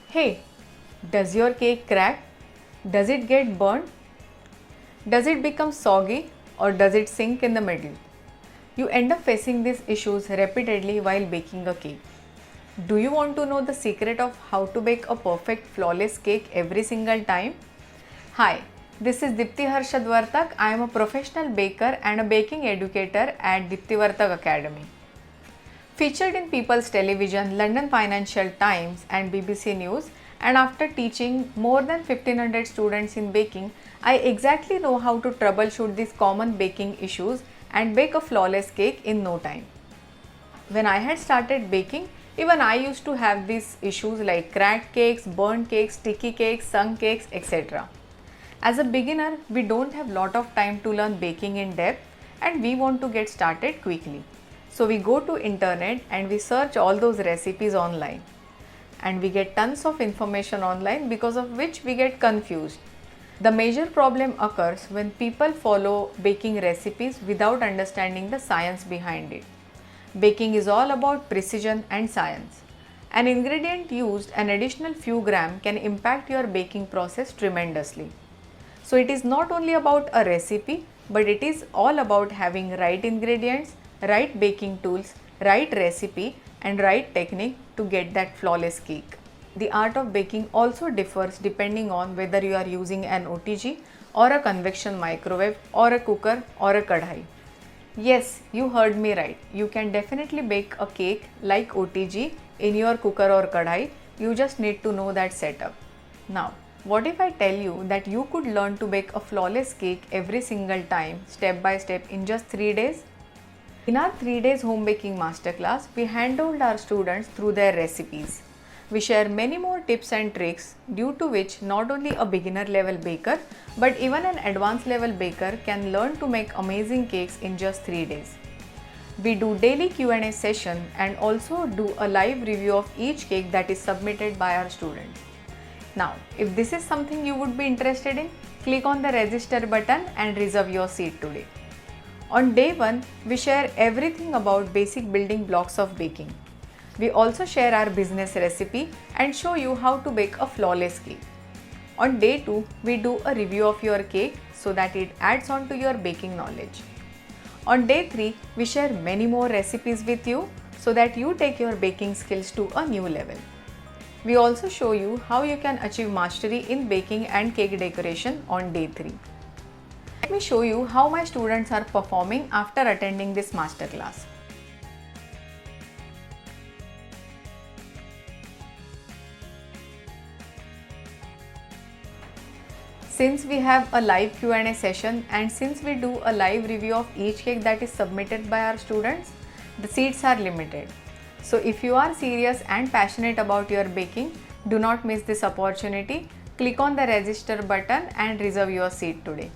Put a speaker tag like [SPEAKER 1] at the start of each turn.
[SPEAKER 1] Hey, does your cake crack? Does it get burnt? Does it become soggy or does it sink in the middle? You end up facing these issues repeatedly while baking a cake. Do you want to know the secret of how to bake a perfect flawless cake every single time? Hi, this is Dipti Harshad Vartak. I am a professional baker and a baking educator at Dipti Vartak Academy. Featured in People's Television, London Financial Times and BBC News, and after teaching more than 1500 students in baking, I exactly know how to troubleshoot these common baking issues and bake a flawless cake in no time. When I had started baking, even I used to have these issues like cracked cakes, burnt cakes, sticky cakes, sunk cakes, etc. As a beginner, we don't have lot of time to learn baking in depth and we want to get started quickly. So we go to internet and we search all those recipes online. And we get tons of information online because of which we get confused. The major problem occurs when people follow baking recipes without understanding the science behind it. Baking is all about precision and science. An ingredient used an additional few grams can impact your baking process tremendously. So it is not only about a recipe, but it is all about having right ingredients, right baking tools, right recipe and right technique to get that flawless cake. The art of baking also differs depending on whether you are using an OTG or a convection microwave or a cooker or a kadhai. Yes, you heard me right. You can definitely bake a cake like OTG in your cooker or kadhai. You just need to know that setup. Now, what if I tell you that you could learn to bake a flawless cake every single time, step by step in just 3 days? In our 3 days home baking masterclass, we handhold our students through their recipes. We share many more tips and tricks due to which not only a beginner level baker but even an advanced level baker can learn to make amazing cakes in just 3 days. We do daily Q&A session and also do a live review of each cake that is submitted by our students. Now, if this is something you would be interested in, click on the register button and reserve your seat today. On day 1, we share everything about basic building blocks of baking. We also share our business recipe and show you how to bake a flawless cake. On day 2, we do a review of your cake so that it adds on to your baking knowledge. On day 3, we share many more recipes with you so that you take your baking skills to a new level. We also show you how you can achieve mastery in baking and cake decoration on day 3. Let me show you how my students are performing after attending this masterclass. Since we have a live Q&A session and since we do a live review of each cake that is submitted by our students, the seats are limited. So if you are serious and passionate about your baking, do not miss this opportunity. Click on the register button and reserve your seat today.